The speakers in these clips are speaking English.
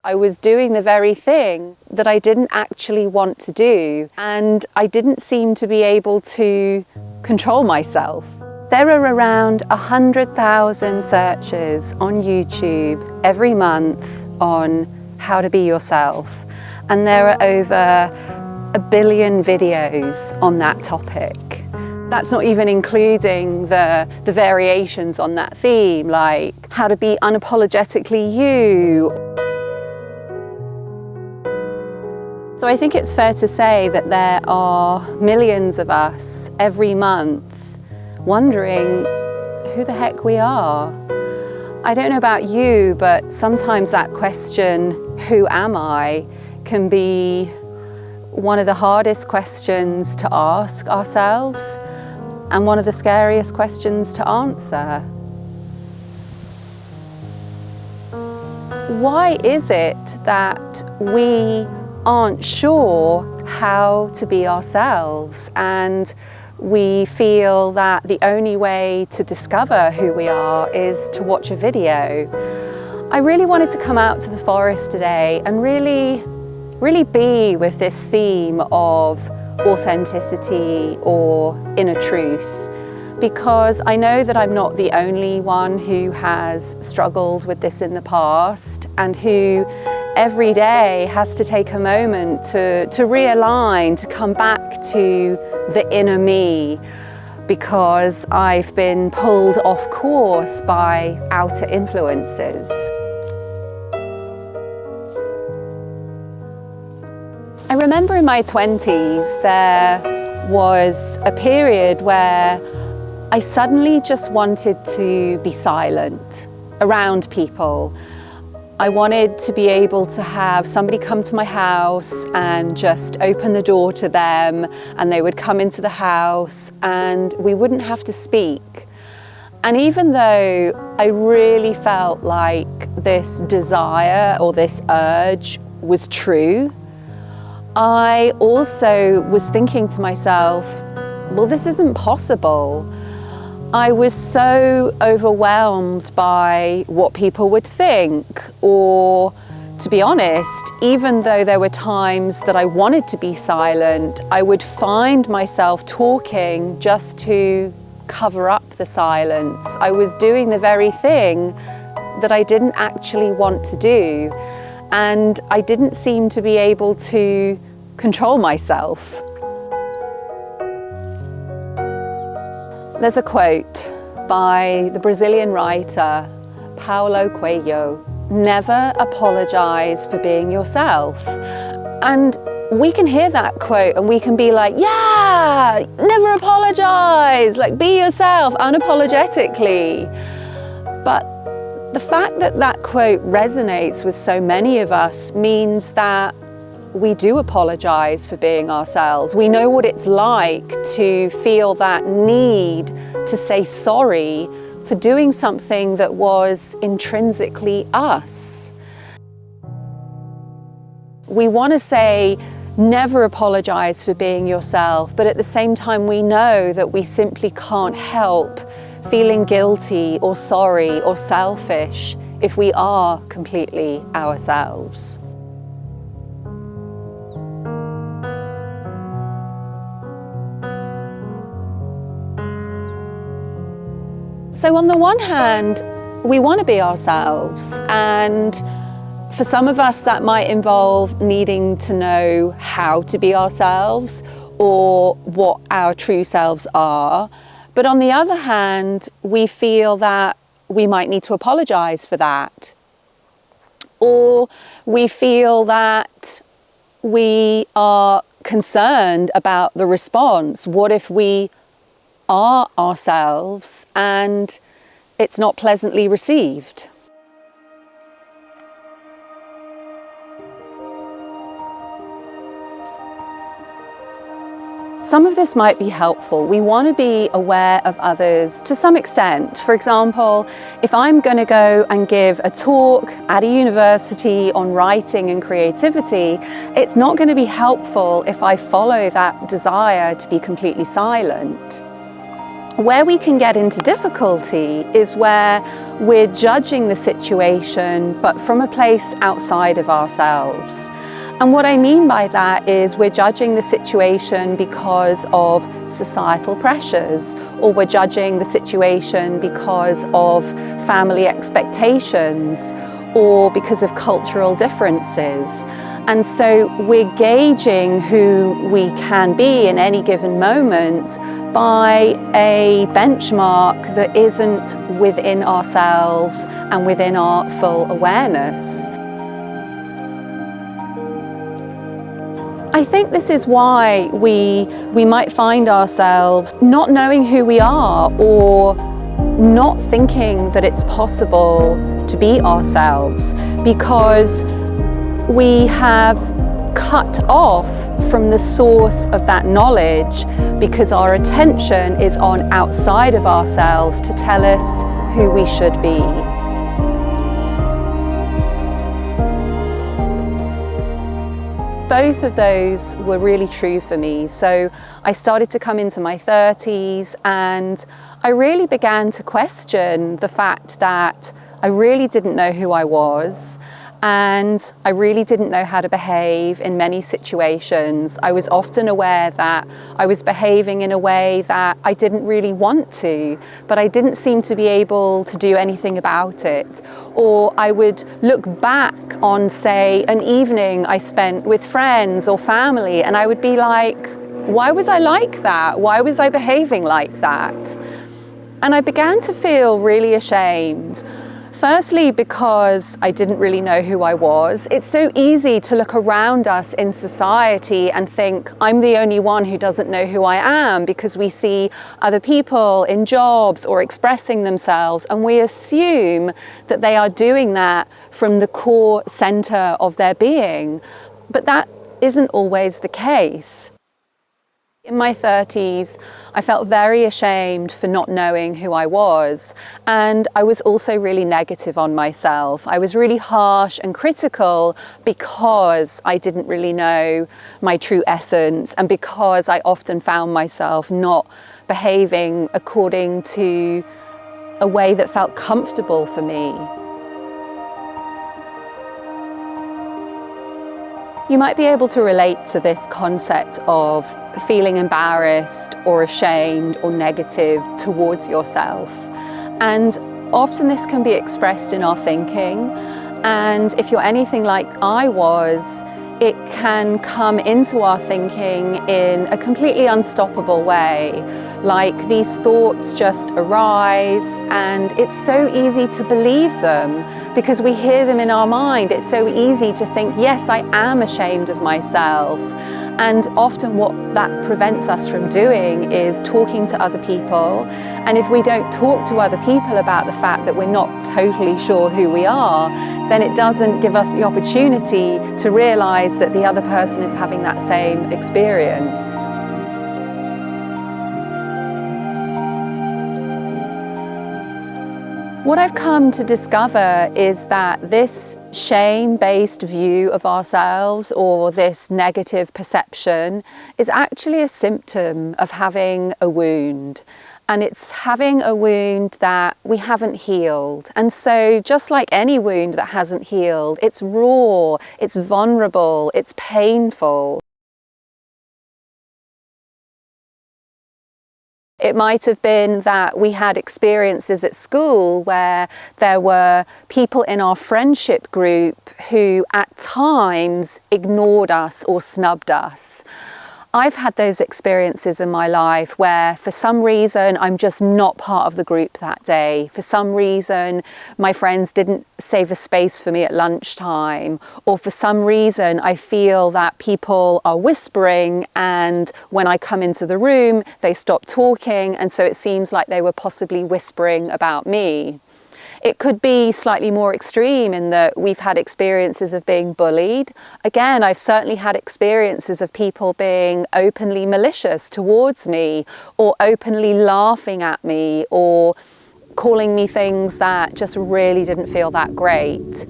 I was doing the very thing that I didn't actually want to do, and I didn't seem to be able to control myself. There are around 100,000 searches on YouTube every month on how to be yourself, and there are over 1 billion videos on that topic. That's not even including the variations on that theme, like how to be unapologetically you. So I think it's fair to say that there are millions of us every month wondering who the heck we are. I don't know about you, but sometimes that question, who am I, can be one of the hardest questions to ask ourselves and one of the scariest questions to answer. Why is it that we aren't sure how to be ourselves, and we feel that the only way to discover who we are is to watch a video? I really wanted to come out to the forest today and really be with this theme of authenticity or inner truth, because I know that I'm not the only one who has struggled with this in the past and who every day has to take a moment to realign, to come back to the inner me, because I've been pulled off course by outer influences. I remember in my 20s there was a period where I suddenly just wanted to be silent around people. I wanted to be able to have somebody come to my house and just open the door to them, and they would come into the house and we wouldn't have to speak. And even though I really felt like this desire or this urge was true, I also was thinking to myself, well, this isn't possible. I was so overwhelmed by what people would think, or to be honest, even though there were times that I wanted to be silent, I would find myself talking just to cover up the silence. I was doing the very thing that I didn't actually want to do, and I didn't seem to be able to control myself. There's a quote by the Brazilian writer Paulo Coelho: "Never apologize for being yourself." And we can hear that quote and we can be like, yeah, never apologize, like be yourself unapologetically. But the fact that that quote resonates with so many of us means that we do apologize for being ourselves. We know what it's like to feel that need to say sorry for doing something that was intrinsically us. We want to say, never apologize for being yourself, but at the same time we know that we simply can't help feeling guilty or sorry or selfish if we are completely ourselves. So on the one hand, we want to be ourselves, and for some of us that might involve needing to know how to be ourselves or what our true selves are. But on the other hand, we feel that we might need to apologize for that. Or we feel that we are concerned about the response. What if we are ourselves and it's not pleasantly received? Some of this might be helpful. We want to be aware of others to some extent. For example, if I'm going to go and give a talk at a university on writing and creativity, it's not going to be helpful if I follow that desire to be completely silent. Where we can get into difficulty is where we're judging the situation, but from a place outside of ourselves. And what I mean by that is we're judging the situation because of societal pressures, or we're judging the situation because of family expectations, or because of cultural differences. And so we're gauging who we can be in any given moment by a benchmark that isn't within ourselves and within our full awareness. I think this is why we might find ourselves not knowing who we are, or not thinking that it's possible to be ourselves, because we have cut off from the source of that knowledge, because our attention is on outside of ourselves to tell us who we should be. Both of those were really true for me. So I started to come into my 30s, and I really began to question the fact that I really didn't know who I was, and I really didn't know how to behave in many situations. I was often aware that I was behaving in a way that I didn't really want to, but I didn't seem to be able to do anything about it. Or I would look back on, say, an evening I spent with friends or family, and I would be like, why was I like that? Why was I behaving like that? And I began to feel really ashamed. Firstly, because I didn't really know who I was. It's so easy to look around us in society and think, I'm the only one who doesn't know who I am, because we see other people in jobs or expressing themselves, and we assume that they are doing that from the core center of their being. But that isn't always the case. In my 30s, I felt very ashamed for not knowing who I was, and I was also really negative on myself. I was really harsh and critical because I didn't really know my true essence, and because I often found myself not behaving according to a way that felt comfortable for me. You might be able to relate to this concept of feeling embarrassed or ashamed or negative towards yourself. And often this can be expressed in our thinking. And if you're anything like I was, it can come into our thinking in a completely unstoppable way. Like these thoughts just arise, and it's so easy to believe them because we hear them in our mind. It's so easy to think, yes, I am ashamed of myself. And often what that prevents us from doing is talking to other people. And if we don't talk to other people about the fact that we're not totally sure who we are, then it doesn't give us the opportunity to realize that the other person is having that same experience. What I've come to discover is that this shame-based view of ourselves, or this negative perception, is actually a symptom of having a wound. And it's having a wound that we haven't healed. And so just like any wound that hasn't healed, it's raw, it's vulnerable, it's painful. It might have been that we had experiences at school where there were people in our friendship group who at times ignored us or snubbed us. I've had those experiences in my life where for some reason I'm just not part of the group that day. For some reason my friends didn't save a space for me at lunchtime, or for some reason I feel that people are whispering, and when I come into the room they stop talking, and so it seems like they were possibly whispering about me. It could be slightly more extreme in that we've had experiences of being bullied. Again, I've certainly had experiences of people being openly malicious towards me, or openly laughing at me, or calling me things that just really didn't feel that great.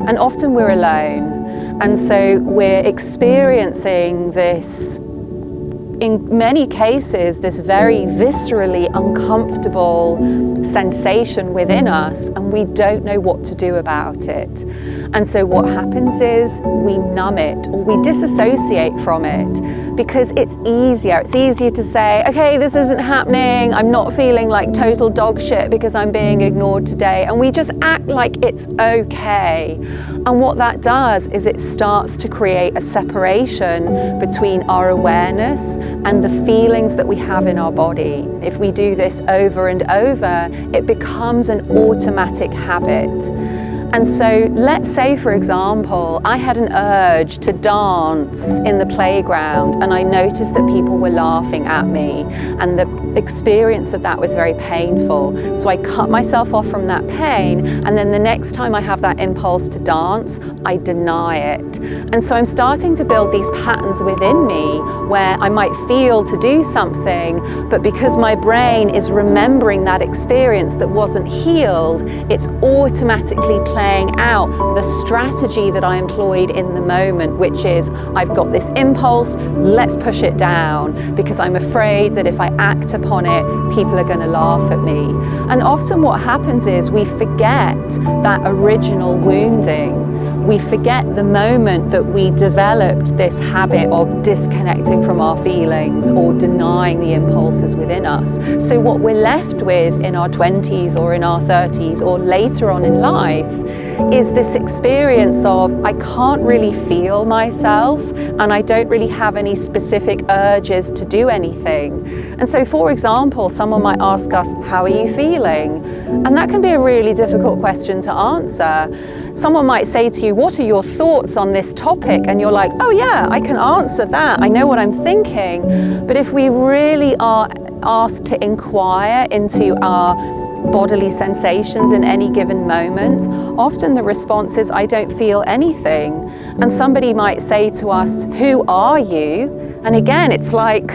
And often we're alone, and so we're experiencing this in many cases, this very viscerally uncomfortable sensation within us, and we don't know what to do about it. And so what happens is we numb it, or we disassociate from it, because it's easier. It's easier to say, okay, this isn't happening, I'm not feeling like total dog shit because I'm being ignored today, and we just act like it's okay. And what that does is it starts to create a separation between our awareness and the feelings that we have in our body. If we do this over and over, it becomes an automatic habit. And so let's say, for example, I had an urge to dance in the playground and I noticed that people were laughing at me, and the experience of that was very painful. So I cut myself off from that pain, and then the next time I have that impulse to dance, I deny it. And so I'm starting to build these patterns within me where I might feel to do something, but because my brain is remembering that experience that wasn't healed, it's automatically playing out the strategy that I employed in the moment, which is, I've got this impulse, let's push it down, because I'm afraid that if I act upon it, people are going to laugh at me. And often what happens is we forget that original wounding. We forget the moment that we developed this habit of disconnecting from our feelings or denying the impulses within us. So what we're left with in our 20s or in our 30s or later on in life is this experience of, I can't really feel myself and I don't really have any specific urges to do anything. And so, for example, someone might ask us, how are you feeling? And that can be a really difficult question to answer. Someone might say to you, what are your thoughts on this topic? And you're like, oh yeah, I can answer that. I know what I'm thinking. But if we really are asked to inquire into our bodily sensations in any given moment, often the response is, I don't feel anything. And somebody might say to us, who are you? And again, it's like,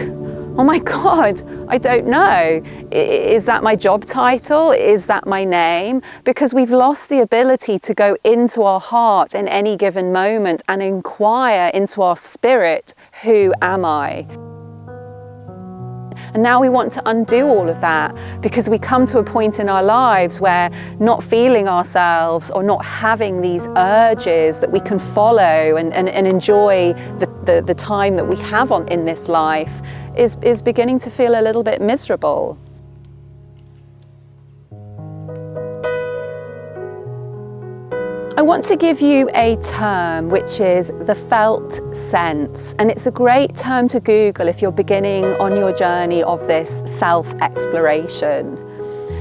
oh my God, I don't know. Is that my job title? Is that my name? Because we've lost the ability to go into our heart in any given moment and inquire into our spirit, who am I? And now we want to undo all of that, because we come to a point in our lives where not feeling ourselves or not having these urges that we can follow and enjoy the time that we have in this life is beginning to feel a little bit miserable. I want to give you a term which is the felt sense, and it's a great term to Google if you're beginning on your journey of this self-exploration.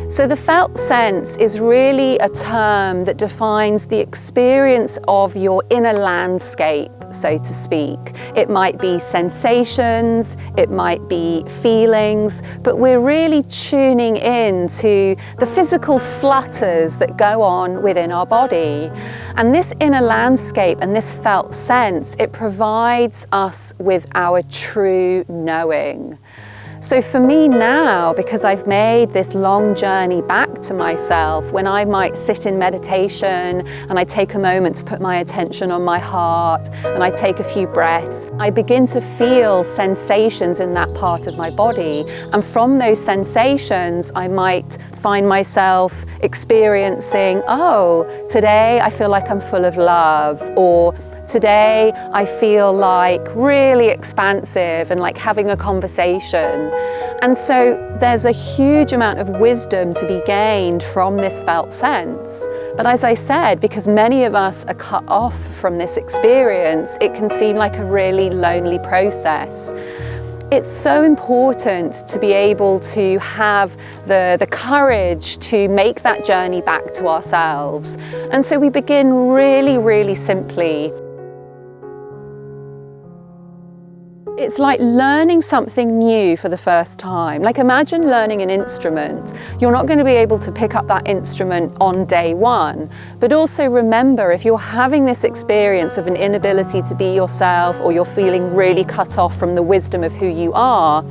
So the felt sense is really a term that defines the experience of your inner landscape, so to speak. It might be sensations, it might be feelings, but we're really tuning in to the physical flutters that go on within our body. And this inner landscape and this felt sense, it provides us with our true knowing. So for me now, because I've made this long journey back to myself, when I might sit in meditation and I take a moment to put my attention on my heart and I take a few breaths, I begin to feel sensations in that part of my body. And from those sensations, I might find myself experiencing, oh, today I feel like I'm full of love, or today I feel like really expansive and like having a conversation. And so there's a huge amount of wisdom to be gained from this felt sense. But as I said, because many of us are cut off from this experience, it can seem like a really lonely process. It's so important to be able to have the courage to make that journey back to ourselves. And so we begin really, really simply. It's like learning something new for the first time. Like imagine learning an instrument. You're not going to be able to pick up that instrument on day one. But also remember, if you're having this experience of an inability to be yourself, or you're feeling really cut off from the wisdom of who you are,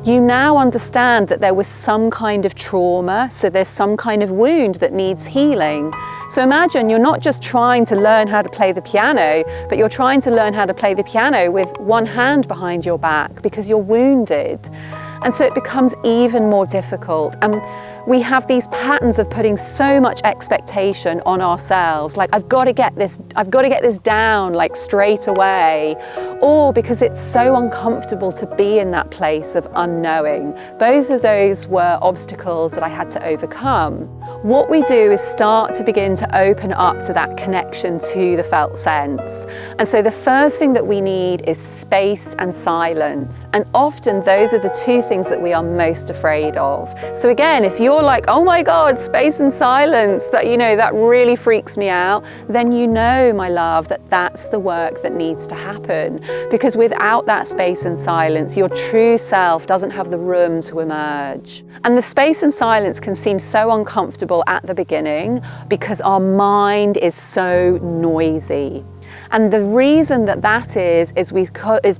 you now understand that there was some kind of trauma, so there's some kind of wound that needs healing. So imagine you're not just trying to learn how to play the piano, but you're trying to learn how to play the piano with one hand behind your back because you're wounded. And so it becomes even more difficult. And we have these patterns of putting so much expectation on ourselves, like I've got to get this down like straight away, or because it's so uncomfortable to be in that place of unknowing. Both of those were obstacles that I had to overcome. What we do is start to begin to open up to that connection to the felt sense. And so the first thing that we need is space and silence. And often those are the two things that we are most afraid of. So again, if you're like, oh my God, space and silence, that, that really freaks me out, then my love, that's the work that needs to happen. Because without that space and silence, your true self doesn't have the room to emerge. And the space and silence can seem so uncomfortable at the beginning because our mind is so noisy. And the reason that is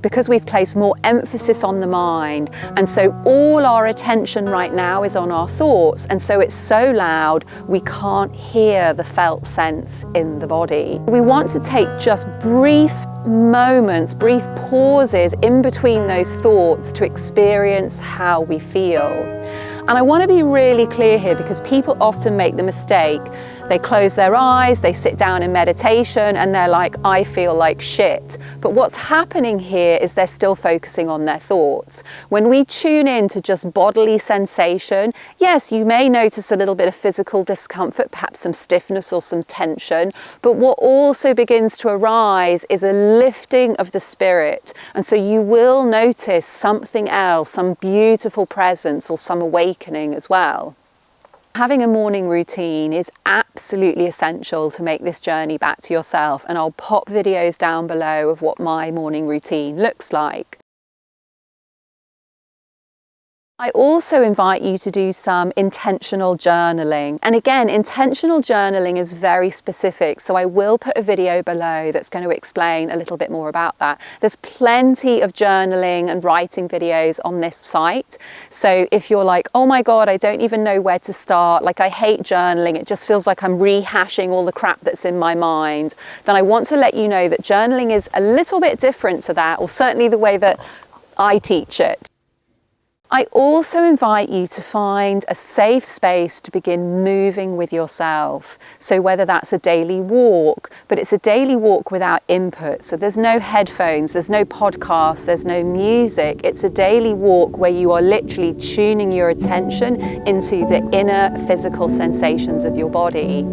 because we've placed more emphasis on the mind. And so all our attention right now is on our thoughts. And so it's so loud, we can't hear the felt sense in the body. We want to take just brief moments, brief pauses in between those thoughts to experience how we feel. And I want to be really clear here because people often make the mistake. They close their eyes, they sit down in meditation and they're like, I feel like shit. But what's happening here is they're still focusing on their thoughts. When we tune in to just bodily sensation, yes, you may notice a little bit of physical discomfort, perhaps some stiffness or some tension, but what also begins to arise is a lifting of the spirit. And so you will notice something else, some beautiful presence or some awakening as well. Having a morning routine is absolutely essential to make this journey back to yourself, and I'll pop videos down below of what my morning routine looks like. I also invite you to do some intentional journaling. And again, intentional journaling is very specific, so I will put a video below that's going to explain a little bit more about that. There's plenty of journaling and writing videos on this site. So if you're like, oh my God, I don't even know where to start, like I hate journaling, it just feels like I'm rehashing all the crap that's in my mind, then I want to let you know that journaling is a little bit different to that, or certainly the way that I teach it. I also invite you to find a safe space to begin moving with yourself. So whether that's a daily walk, but it's a daily walk without input. So there's no headphones, there's no podcast, there's no music. It's a daily walk where you are literally tuning your attention into the inner physical sensations of your body.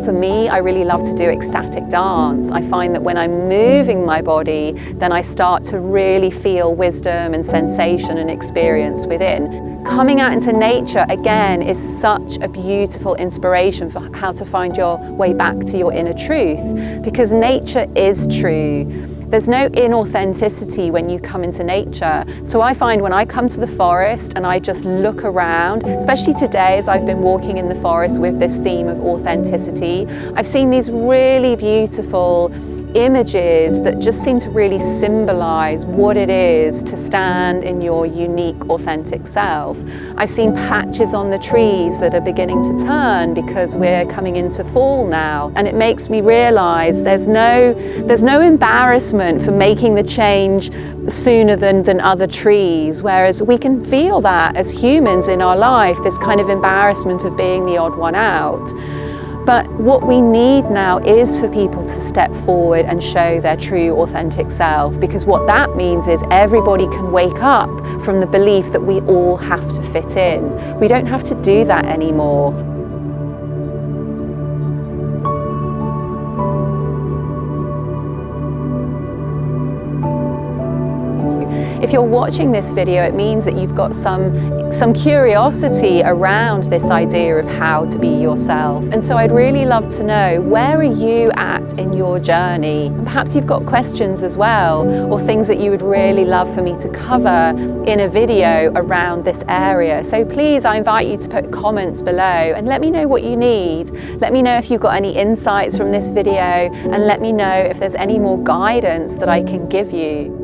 For me, I really love to do ecstatic dance. I find that when I'm moving my body, then I start to really feel wisdom and sensation and experience within. Coming out into nature, again, is such a beautiful inspiration for how to find your way back to your inner truth, because nature is true. There's no inauthenticity when you come into nature. So I find when I come to the forest and I just look around, especially today as I've been walking in the forest with this theme of authenticity, I've seen these really beautiful images that just seem to really symbolize what it is to stand in your unique, authentic self. I've seen patches on the trees that are beginning to turn because we're coming into fall now, and it makes me realize there's no embarrassment for making the change sooner than other trees, whereas we can feel that as humans in our life, this kind of embarrassment of being the odd one out. But what we need now is for people to step forward and show their true, authentic self, because what that means is everybody can wake up from the belief that we all have to fit in. We don't have to do that anymore. If you're watching this video, it means that you've got some curiosity around this idea of how to be yourself. And so I'd really love to know, where are you at in your journey? And perhaps you've got questions as well, or things that you would really love for me to cover in a video around this area. So please, I invite you to put comments below and let me know what you need. Let me know if you've got any insights from this video, and let me know if there's any more guidance that I can give you.